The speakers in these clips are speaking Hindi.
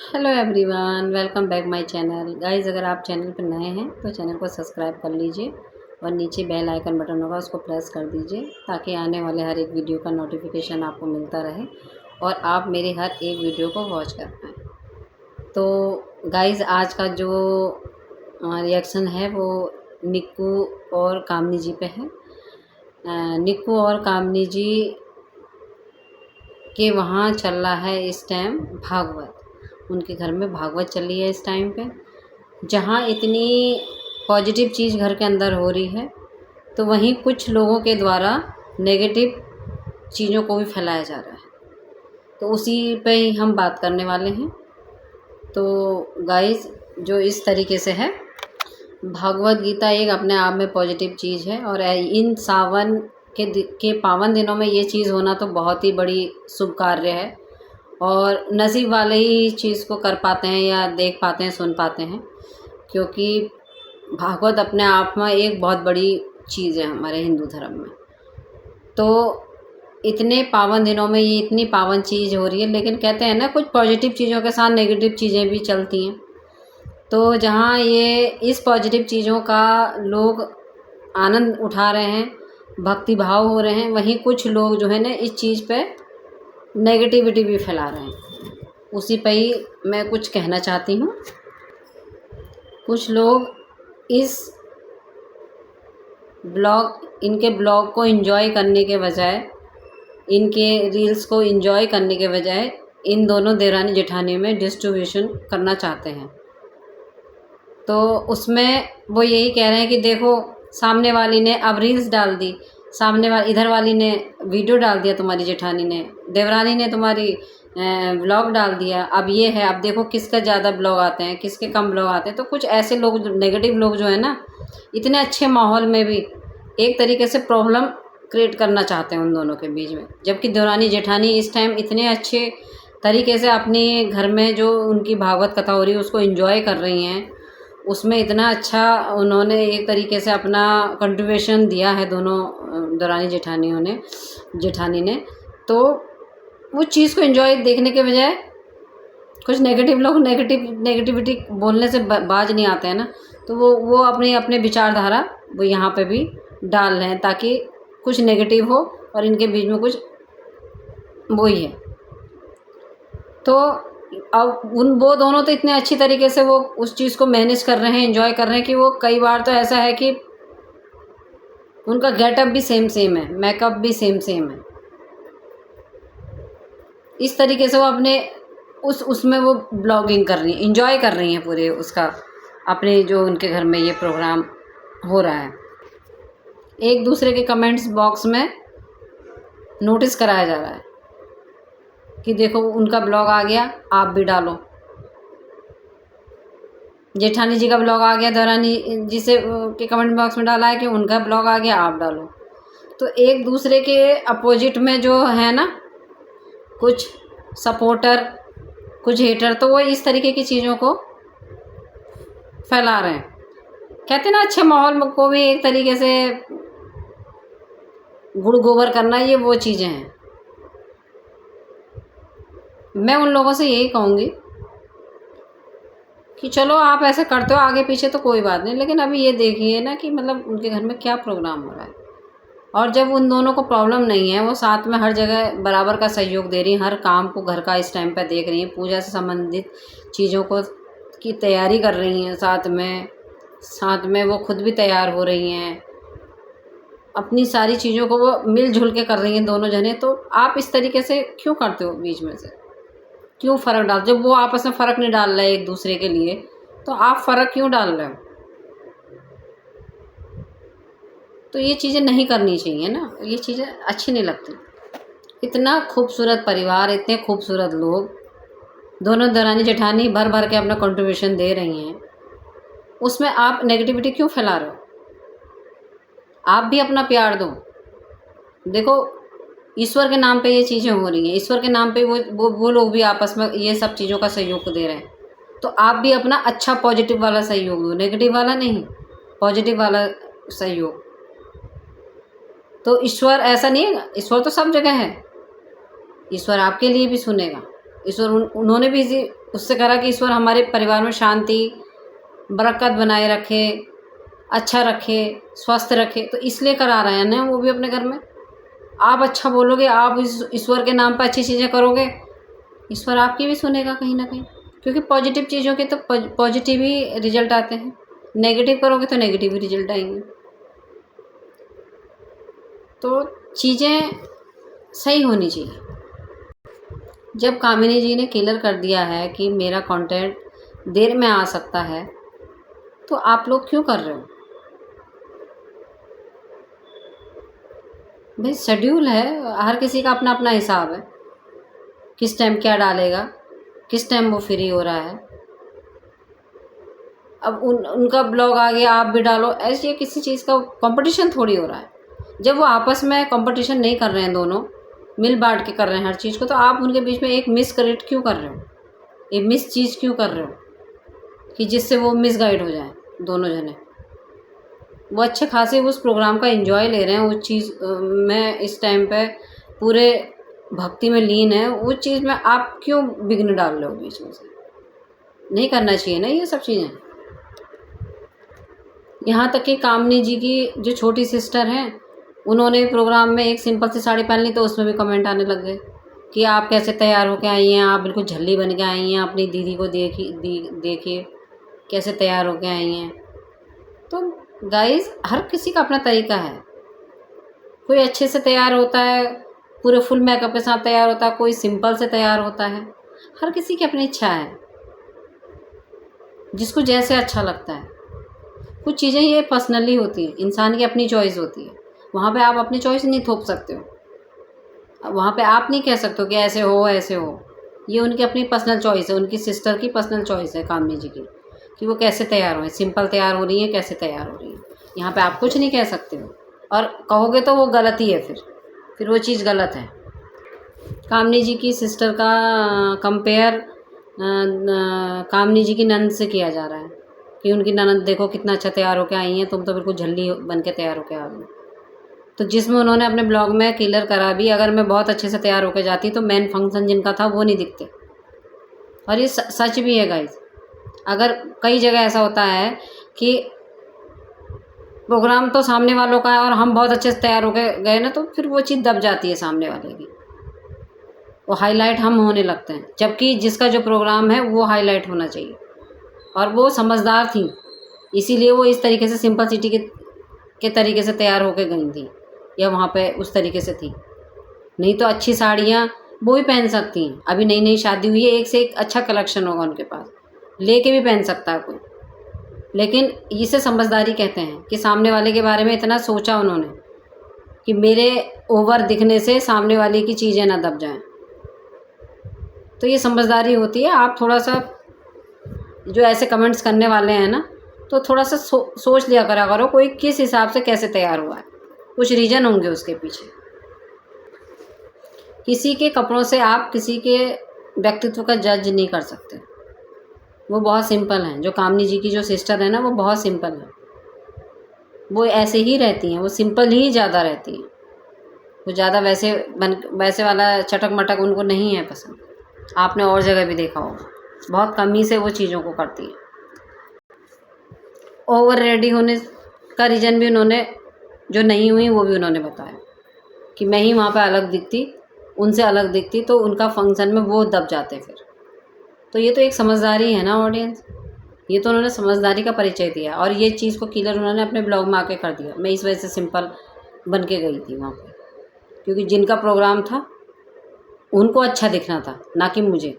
Hello everyone, welcome back my channel. Guys, अगर आप चैनल पर नए हैं तो चैनल को सब्सक्राइब कर लीजिए और नीचे बेल आइकन बटन होगा, उसको प्रेस कर दीजिए ताकि आने वाले हर एक वीडियो का नोटिफिकेशन आपको मिलता रहे और आप मेरे हर एक वीडियो को वॉच कर पाएँ। तो गाइस, आज का जो रिएक्शन है वो निक्कू और कामनी जी पे है। निक्कू और कामनी जी के वहाँ चल रहा है इस टाइम भागवत। उनके घर में भागवत चल रही है इस टाइम पे। जहाँ इतनी पॉजिटिव चीज़ घर के अंदर हो रही है, तो वहीं कुछ लोगों के द्वारा नेगेटिव चीज़ों को भी फैलाया जा रहा है। तो उसी पे ही हम बात करने वाले हैं। तो गाइस, जो इस तरीके से है, भागवत गीता एक अपने आप में पॉजिटिव चीज़ है और इन सावन के पावन दिनों में ये चीज़ होना तो बहुत ही बड़ी शुभ कार्य है और नसीब वाले ही इस चीज़ को कर पाते हैं या देख पाते हैं, सुन पाते हैं, क्योंकि भागवत अपने आप में एक बहुत बड़ी चीज़ है हमारे हिंदू धर्म में। तो इतने पावन दिनों में ये इतनी पावन चीज़ हो रही है, लेकिन कहते हैं ना, कुछ पॉजिटिव चीज़ों के साथ नेगेटिव चीज़ें भी चलती हैं। तो जहाँ ये इस पॉजिटिव चीज़ों का लोग आनंद उठा रहे हैं, भक्ति भाव हो रहे हैं, वहीं कुछ लोग जो है ना इस चीज़ पे नेगेटिविटी भी फैला रहे हैं। उसी पे ही मैं कुछ कहना चाहती हूँ। कुछ लोग इनके ब्लॉग को एंजॉय करने के बजाय, इनके रील्स को एंजॉय करने के बजाय इन दोनों देवरानी जेठानी में डिस्ट्रीब्यूशन करना चाहते हैं। तो उसमें वो यही कह रहे हैं कि देखो, सामने वाली ने अब रील्स डाल दी, इधर वाली ने वीडियो डाल दिया, तुम्हारी जेठानी ने, देवरानी ने तुम्हारी ब्लॉग डाल दिया, अब ये है, अब देखो किसका ज़्यादा ब्लॉग आते हैं, किसके कम ब्लॉग आते हैं। तो कुछ ऐसे लोग, नेगेटिव लोग जो है ना, इतने अच्छे माहौल में भी एक तरीके से प्रॉब्लम क्रिएट करना चाहते हैं उन दोनों के बीच में। जबकि देवरानी जेठानी इस टाइम इतने अच्छे तरीके से अपने घर में जो उनकी भागवत कथा हो रही है उसको एंजॉय कर रही हैं, उसमें इतना अच्छा उन्होंने एक तरीके से अपना कंट्रीब्यूशन दिया है दोनों देवरानी जेठानी ने। तो वो चीज़ को एंजॉय देखने के बजाय कुछ नेगेटिव लोग नेगेटिविटी बोलने से बाज नहीं आते हैं ना, तो वो अपने विचारधारा वो यहाँ पे भी डाल रहे हैं ताकि कुछ नेगेटिव हो और इनके बीच में कुछ वही है। तो अब वो दोनों तो इतने अच्छी तरीके से वो उस चीज़ को मैनेज कर रहे हैं, एंजॉय कर रहे हैं कि वो कई बार तो ऐसा है कि उनका गेटअप भी सेम है, मेकअप भी सेम है। इस तरीके से वो अपने उसमें वो ब्लॉगिंग कर रही हैं, एंजॉय कर रही हैं पूरे उसका, अपने जो उनके घर में ये प्रोग्राम हो रहा है। एक दूसरे के कमेंट्स बॉक्स में नोटिस कराया जा रहा है कि देखो, उनका ब्लॉग आ गया, आप भी डालो। जेठानी जी का ब्लॉग आ गया, देवरानी जी से के कमेंट बॉक्स में डाला है कि उनका ब्लॉग आ गया, आप डालो। तो एक दूसरे के अपोजिट में जो है ना, कुछ सपोर्टर, कुछ हेटर, तो वो इस तरीके की चीज़ों को फैला रहे हैं। कहते ना, अच्छे माहौल को भी एक तरीके से गुड़ गोबर करना, ये वो चीज़ें हैं। मैं उन लोगों से यही कहूँगी कि चलो, आप ऐसे करते हो आगे पीछे तो कोई बात नहीं, लेकिन अभी ये देखिए ना कि मतलब उनके घर में क्या प्रोग्राम हो रहा है। और जब उन दोनों को प्रॉब्लम नहीं है, वो साथ में हर जगह बराबर का सहयोग दे रही हैं, हर काम को घर का इस टाइम पर देख रही हैं, पूजा से संबंधित चीज़ों को की तैयारी कर रही हैं, साथ में वो खुद भी तैयार हो रही हैं, अपनी सारी चीज़ों को वो मिलजुल के कर रही हैं दोनों जने। तो आप इस तरीके से क्यों करते हो? बीच में से क्यों फ़र्क डाल? जब वो आपस में फ़र्क नहीं डाल रहे एक दूसरे के लिए, तो आप फ़र्क क्यों डाल रहे हो? तो ये चीज़ें नहीं करनी चाहिए ना, ये चीज़ें अच्छी नहीं लगती। इतना खूबसूरत परिवार, इतने खूबसूरत लोग, दोनों देवरानी जेठानी भर के अपना कंट्रीब्यूशन दे रही हैं, उसमें आप नेगेटिविटी क्यों फैला रहे हो? आप भी अपना प्यार दो। देखो, ईश्वर के नाम पे ये चीज़ें हो रही हैं, ईश्वर के नाम पे वो लोग भी आपस में ये सब चीज़ों का सहयोग दे रहे हैं। तो आप भी अपना अच्छा पॉजिटिव वाला सहयोग दो, नेगेटिव वाला नहीं, पॉजिटिव वाला सहयोग। तो ईश्वर ऐसा नहीं है, ईश्वर तो सब जगह है, ईश्वर आपके लिए भी सुनेगा। ईश्वर उन्होंने भी उससे करा कि ईश्वर हमारे परिवार में शांति बरकत बनाए रखे, अच्छा रखे, स्वस्थ रखे, तो इसलिए करा रहे हैं ना वो भी अपने घर में। आप अच्छा बोलोगे, आप इस ईश्वर के नाम पर अच्छी चीज़ें करोगे, ईश्वर आपकी भी सुनेगा कहीं ना कहीं, क्योंकि पॉजिटिव चीज़ों के तो पॉजिटिव ही रिजल्ट आते हैं, नेगेटिव करोगे तो नेगेटिव ही रिजल्ट आएंगे। तो चीज़ें सही होनी चाहिए। जब कामिनी जी ने क्लियर कर दिया है कि मेरा कंटेंट देर में आ सकता है, तो आप लोग क्यों कर रहे हो भाई? शेड्यूल है, हर किसी का अपना अपना हिसाब है, किस टाइम क्या डालेगा, किस टाइम वो फ्री हो रहा है। अब उनका ब्लॉग आ गया, आप भी डालो, ऐसे किसी चीज़ का कंपटीशन थोड़ी हो रहा है। जब वो आपस में कंपटीशन नहीं कर रहे हैं, दोनों मिल बांट के कर रहे हैं हर चीज़ को, तो आप उनके बीच में एक मिस क्रिएट क्यों कर रहे हो, एक मिस चीज़ क्यों कर रहे हो कि जिससे वो मिसगाइड हो जाए दोनों जने। वो अच्छे खासे उस प्रोग्राम का एंजॉय ले रहे हैं, उस चीज़ में इस टाइम पे पूरे भक्ति में लीन है, उस चीज़ में आप क्यों विघ्न डाल रहे हो बीच में से? नहीं करना चाहिए ना ये सब चीज़ें। यहाँ तक कि कामनी जी की जो छोटी सिस्टर हैं, उन्होंने प्रोग्राम में एक सिंपल सी साड़ी पहन ली, तो उसमें भी कमेंट आने लग गए कि आप कैसे तैयार होके आई हैं, आप बिल्कुल झल्ली बन के आई हैं, अपनी दीदी को देखिए कैसे तैयार होके आई हैं। तो गाइस, हर किसी का अपना तरीका है। कोई अच्छे से तैयार होता है, पूरे फुल मेकअप के साथ तैयार होता है, कोई सिंपल से तैयार होता है। हर किसी की अपनी इच्छा है, जिसको जैसे अच्छा लगता है। कुछ चीज़ें ये पर्सनली होती हैं, इंसान की अपनी चॉइस होती है, वहाँ पे आप अपनी चॉइस नहीं थोप सकते हो। अब वहाँ पे आप नहीं कह सकते हो कि ऐसे हो ऐसे हो। ये उनकी अपनी पर्सनल चॉइस है, उनकी सिस्टर की पर्सनल चॉइस है कामनी जी की, कि वो कैसे तैयार हो, सिंपल तैयार हो रही है, कैसे तैयार हो रही है। यहाँ पे आप कुछ नहीं कह सकते हो, और कहोगे तो वो गलत ही है, फिर वो चीज़ गलत है। कामनी जी की सिस्टर का कंपेयर कामनी जी की ननद से किया जा रहा है कि उनकी ननद देखो कितना अच्छा तैयार होकर आई हैं, तुम तो बिल्कुल झल्ली बन के तैयार होकर आ गई। तो जिसमें उन्होंने अपने ब्लॉग में क्लियर करा भी, अगर मैं बहुत अच्छे से तैयार होकर जाती तो मेन फंक्शन जिनका था वो नहीं दिखते। और ये सच भी है गाइस। अगर कई जगह ऐसा होता है कि प्रोग्राम तो सामने वालों का है और हम बहुत अच्छे से तैयार होकर गए ना, तो फिर वो चीज़ दब जाती है सामने वाले की, वो हाईलाइट हम होने लगते हैं, जबकि जिसका जो प्रोग्राम है वो हाईलाइट होना चाहिए। और वो समझदार थी, इसीलिए वो इस तरीके से सिंपल सिटी के तरीके से तैयार होकर गई थी, या वहाँ पे उस तरीके से थी। नहीं तो अच्छी साड़ियाँ वो भी पहन सकती हैं, अभी नई नई शादी हुई है, एक से एक अच्छा कलेक्शन होगा उनके पास, लेके भी पहन सकता है कोई। लेकिन इसे समझदारी कहते हैं कि सामने वाले के बारे में इतना सोचा उन्होंने कि मेरे ओवर दिखने से सामने वाले की चीज़ें ना दब जाएं। तो ये समझदारी होती है। आप थोड़ा सा जो ऐसे कमेंट्स करने वाले हैं ना, तो थोड़ा सा सोच लिया करा करो, कोई किस हिसाब से कैसे तैयार हुआ है, कुछ रीज़न होंगे उसके पीछे। किसी के कपड़ों से आप किसी के व्यक्तित्व का जज नहीं कर सकते। वो बहुत सिंपल हैं, जो कामनी जी की जो सिस्टर है ना, वो बहुत सिंपल है, वो ऐसे ही रहती हैं, वो सिंपल ही ज़्यादा रहती हैं। वो ज़्यादा वैसे वाला चटक मटक उनको नहीं है पसंद। आपने और जगह भी देखा होगा, बहुत कम ही से वो चीज़ों को करती हैं। ओवर रेडी होने का रीज़न भी उन्होंने, जो नहीं हुई वो भी उन्होंने बताया कि मैं ही वहाँ पे अलग दिखती, उनसे अलग दिखती, तो उनका फंक्शन में वो दब जाते फिर। तो ये तो एक समझदारी है ना ऑडियंस, ये तो उन्होंने समझदारी का परिचय दिया, और ये चीज़ को क्लियर उन्होंने अपने ब्लॉग में आके कर दिया। मैं इस वजह से सिंपल बन के गई थी वहाँ पे, क्योंकि जिनका प्रोग्राम था उनको अच्छा दिखना था, ना कि मुझे।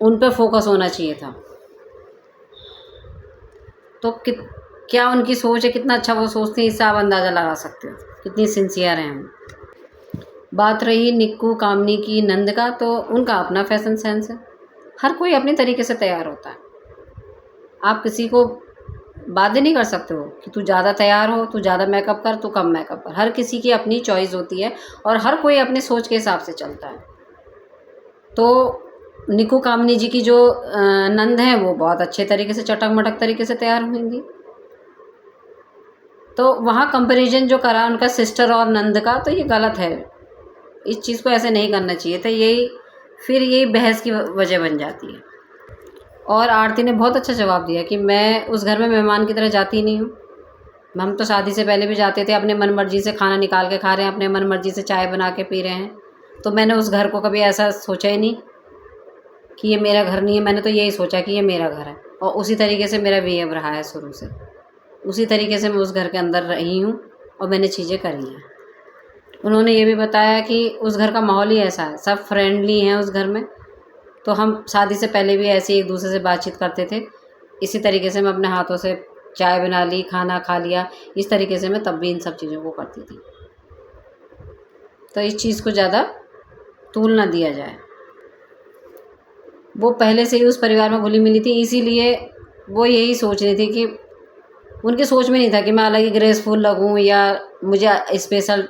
उन पे फोकस होना चाहिए था। तो क्या उनकी सोच है, कितना अच्छा वो सोचते हैं, इससे आप अंदाज़ा लगा सकते हो कितनी सिंसियर हैं हम। बात रही निक्कू कामनी की नंद का, तो उनका अपना फैशन सेंस है, हर कोई अपने तरीके से तैयार होता है। आप किसी को बाध्य नहीं कर सकते हो कि तू ज़्यादा तैयार हो, तू ज़्यादा मेकअप कर, तू कम मेकअप कर। हर किसी की अपनी चॉइस होती है, और हर कोई अपने सोच के हिसाब से चलता है। तो निक्कू कामनी जी की जो नंद हैं, वो बहुत अच्छे तरीके से चटक मटक तरीके से तैयार होंगी। तो वहाँ कंपैरिजन जो करा उनका सिस्टर और नंद का, तो ये गलत है। इस चीज़ को ऐसे नहीं करना चाहिए था। यही फिर यही बहस की वजह बन जाती है। और आरती ने बहुत अच्छा जवाब दिया कि मैं उस घर में मेहमान की तरह जाती ही नहीं हूँ। हम तो शादी से पहले भी जाते थे, अपने मन मर्जी से खाना निकाल के खा रहे हैं, अपने मन मर्जी से चाय बना के पी रहे हैं। तो मैंने उस घर को कभी ऐसा सोचा ही नहीं कि ये मेरा घर नहीं है। मैंने तो यही सोचा कि ये मेरा घर है, और उसी तरीके से मेरा बिहेव रहा है शुरू से। उसी तरीके से मैं उस घर के अंदर रही हूँ और मैंने चीज़ें करी हैं। उन्होंने ये भी बताया कि उस घर का माहौल ही ऐसा है, सब फ्रेंडली हैं उस घर में। तो हम शादी से पहले भी ऐसे एक दूसरे से बातचीत करते थे। इसी तरीके से मैं अपने हाथों से चाय बना ली, खाना खा लिया, इस तरीके से मैं तब भी इन सब चीज़ों को करती थी। तो इस चीज़ को ज़्यादा तूल ना दिया जाए। वो पहले से ही उस परिवार में घुली मिली थी, इसीलिए वो यही सोच रही थी कि उनकी सोच में नहीं था कि मैं अलग ही ग्रेसफुल लगूं या मुझे स्पेशल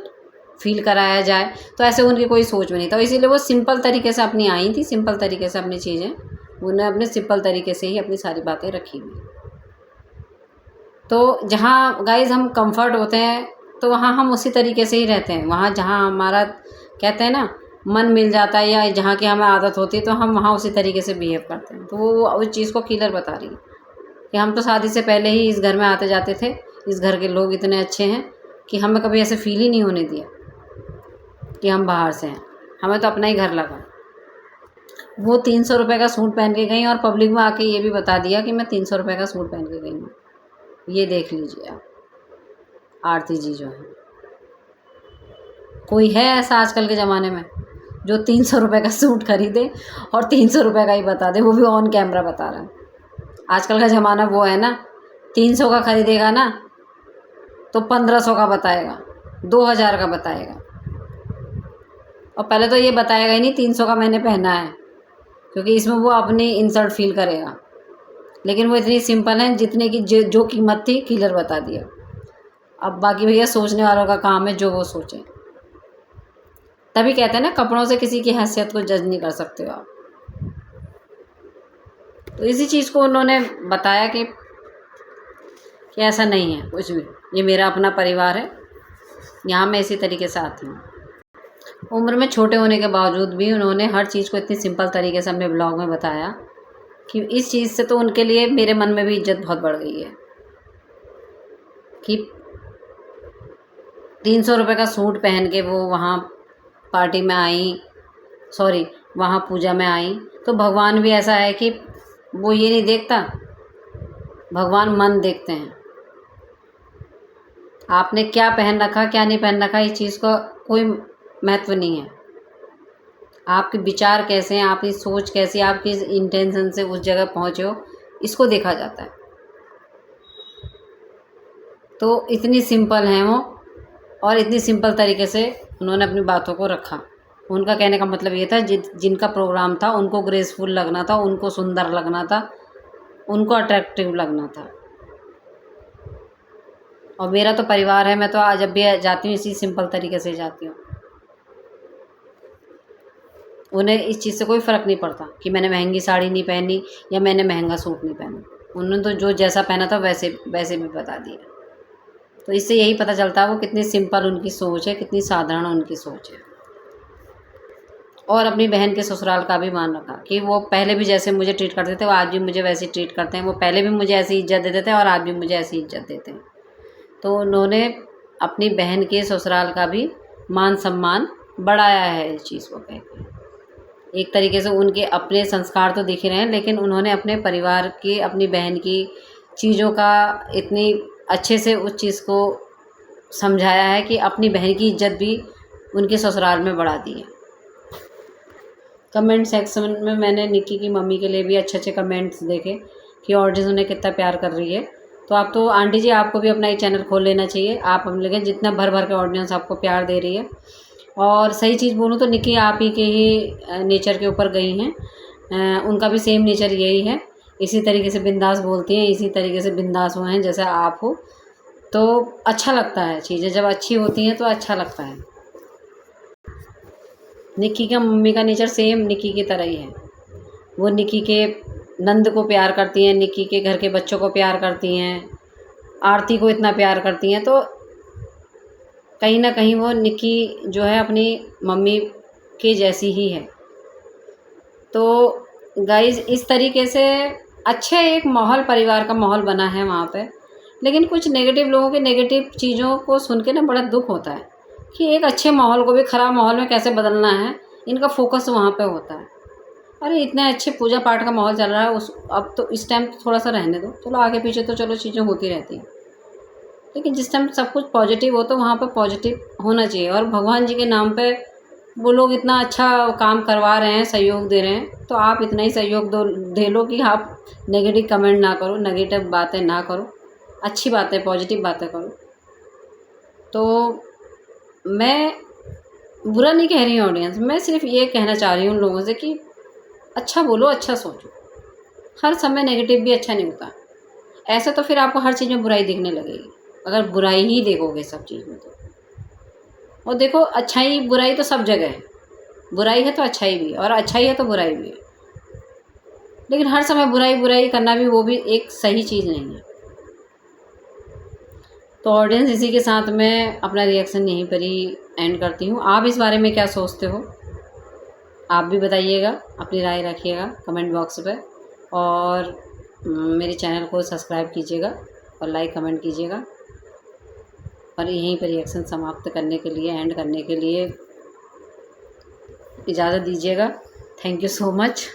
फील कराया जाए। तो ऐसे उनकी कोई सोच में नहीं था, इसीलिए वो सिंपल तरीके से अपनी आई थी, सिंपल तरीके से अपनी चीज़ें, उन्हें अपने सिंपल तरीके से ही अपनी सारी बातें रखी हुई। तो जहाँ गाइज़ हम कंफर्ट होते हैं तो वहाँ हम उसी तरीके से ही रहते हैं। वहाँ जहाँ हमारा कहते हैं ना मन मिल जाता है या जहाँ की हमें आदत होती है तो हम वहाँ उसी तरीके से बिहेव करते हैं। तो वो उस चीज़ को क्लियर बता रही है कि हम तो शादी से पहले ही इस घर में आते जाते थे, इस घर के लोग इतने अच्छे हैं कि हमें कभी ऐसे फील ही नहीं होने दिया कि हम बाहर से हैं। हमें तो अपना ही घर लगा। वो 300 रुपये का सूट पहन के गई और पब्लिक में आके ये भी बता दिया कि मैं 300 रुपये का सूट पहन के गई हूँ। ये देख लीजिए आप, आरती जी जो है, कोई है ऐसा आजकल के ज़माने में जो 300 रुपये का सूट खरीदे और 300 रुपये का ही बता दे, वो भी ऑन कैमरा बता रहा है। आजकल का ज़माना वो है ना, 300 का खरीदेगा ना तो 1500 का बताएगा, 2000 का बताएगा, और पहले तो ये बताएगा ही नहीं 300 का मैंने पहना है, क्योंकि इसमें वो अपनी इंसल्ट फील करेगा। लेकिन वो इतनी सिंपल है, जितने की जो कीमत थी क्लियर बता दिया। अब बाकी भैया सोचने वालों का काम है, जो वो सोचे। तभी कहते हैं ना, कपड़ों से किसी की हैसियत को जज नहीं कर सकते हो आप। तो इसी चीज़ को उन्होंने बताया कि ऐसा नहीं है कुछ भी, ये मेरा अपना परिवार है, यहाँ मैं इसी तरीके से आती हूँ। उम्र में छोटे होने के बावजूद भी उन्होंने हर चीज़ को इतनी सिंपल तरीके से अपने ब्लॉग में बताया कि इस चीज़ से तो उनके लिए मेरे मन में भी इज्जत बहुत बढ़ गई है कि 300 रुपये का सूट पहन के वो वहाँ पार्टी में आई, सॉरी वहाँ पूजा में आई। तो भगवान भी ऐसा है कि वो ये नहीं देखता, भगवान मन देखते हैं। आपने क्या पहन रखा क्या नहीं पहन रखा, इस चीज़ का कोई महत्व नहीं है। आपके विचार कैसे हैं, आपकी सोच कैसी, आप किस इंटेंशन से उस जगह पहुँचे हो, इसको देखा जाता है। तो इतनी सिंपल हैं वो, और इतनी सिंपल तरीके से उन्होंने अपनी बातों को रखा। उनका कहने का मतलब ये था, जिनका प्रोग्राम था उनको ग्रेसफुल लगना था, उनको सुंदर लगना था, उनको अट्रैक्टिव लगना था। और मेरा तो परिवार है, मैं तो आज जब भी जाती हूँ इसी सिंपल तरीके से जाती हूँ। उन्हें इस चीज़ से कोई फ़र्क नहीं पड़ता कि मैंने महंगी साड़ी नहीं पहनी या मैंने महंगा सूट नहीं पहना। उन्होंने तो जो जैसा पहना था वैसे भी बता दिया। तो इससे यही पता चलता है वो कितनी सिंपल उनकी सोच है, कितनी साधारण उनकी सोच है। और अपनी बहन के ससुराल का भी मान रखा कि वो पहले भी जैसे मुझे ट्रीट करते थे वो आज भी मुझे वैसे ही ट्रीट करते हैं। वो पहले भी मुझे ऐसी इज्जत देते थे और आज भी मुझे ऐसी इज्जत देते हैं। तो उन्होंने अपनी बहन के ससुराल का भी मान सम्मान बढ़ाया है इस चीज़ को कह के। एक तरीके से उनके अपने संस्कार तो दिख रहे हैं, लेकिन उन्होंने अपने परिवार की, अपनी बहन की चीज़ों का इतनी अच्छे से उस चीज़ को समझाया है कि अपनी बहन की इज्जत भी उनके ससुराल में बढ़ा दी है। कमेंट सेक्शन में मैंने निक्की की मम्मी के लिए भी अच्छे अच्छे कमेंट्स देखे कि ऑडियंस उन्हें कितना प्यार कर रही है। तो आप तो आंटी जी, आपको भी अपना एक चैनल खोल लेना चाहिए। आप हम लगे जितना भर भर के ऑडियंस आपको प्यार दे रही है। और सही चीज़ बोलूँ तो निक्की आप ही के ही नेचर के ऊपर गई हैं। उनका भी सेम नेचर यही है, इसी तरीके से बिंदास बोलती हैं, इसी तरीके से बिंदास हुए हैं जैसे आप हो। तो अच्छा लगता है, चीज़ें जब अच्छी होती हैं तो अच्छा लगता है। निक्की का मम्मी का नेचर सेम निक्की की तरह ही है। वो निक्की के नंद को प्यार करती हैं, निक्की के घर के बच्चों को प्यार करती हैं, आरती को इतना प्यार करती हैं। तो कहीं ना कहीं वो निक्की जो है अपनी मम्मी के जैसी ही है। तो गाइज़ इस तरीके से अच्छे एक माहौल, परिवार का माहौल बना है वहाँ पे। लेकिन कुछ नेगेटिव लोगों के नेगेटिव चीज़ों को सुन के ना बड़ा दुख होता है कि एक अच्छे माहौल को भी ख़राब माहौल में कैसे बदलना है, इनका फोकस वहाँ पे होता है। अरे इतने अच्छे पूजा पाठ का माहौल चल रहा है, उस अब तो इस टाइम थोड़ा सा रहने दो, चलो आगे पीछे तो चलो चीज़ें होती रहती हैं, लेकिन जिस टाइम सब कुछ पॉजिटिव हो तो वहाँ पर पॉजिटिव होना चाहिए। और भगवान जी के नाम पे वो लोग इतना अच्छा काम करवा रहे हैं, सहयोग दे रहे हैं, तो आप इतना ही सहयोग दे लो कि आप नेगेटिव कमेंट ना करो, नेगेटिव बातें ना करो, अच्छी बातें पॉजिटिव बातें करो। तो मैं बुरा नहीं कह रही हूँ ऑडियंस, मैं सिर्फ ये कहना चाह रही हूँ उन लोगों से कि अच्छा बोलो, अच्छा सोचो। हर समय नेगेटिव भी अच्छा नहीं होता। ऐसे तो फिर आपको हर चीज़ में बुराई दिखने लगेगी, अगर बुराई ही देखोगे सब चीज़ में तो। और देखो अच्छाई बुराई तो सब जगह है, बुराई है तो अच्छाई भी है, और अच्छाई है तो बुराई भी है। लेकिन हर समय बुराई बुराई करना भी, वो भी एक सही चीज़ नहीं है। तो ऑडियंस इसी के साथ मैं अपना रिएक्शन यहीं पर ही एंड करती हूँ। आप इस बारे में क्या सोचते हो, आप भी बताइएगा, अपनी राय रखिएगा कमेंट बॉक्स पे। और मेरे चैनल को सब्सक्राइब कीजिएगा और लाइक कमेंट कीजिएगा। और यहीं पर रिएक्शन समाप्त करने के लिए, एंड करने के लिए इजाज़त दीजिएगा। Thank you so much.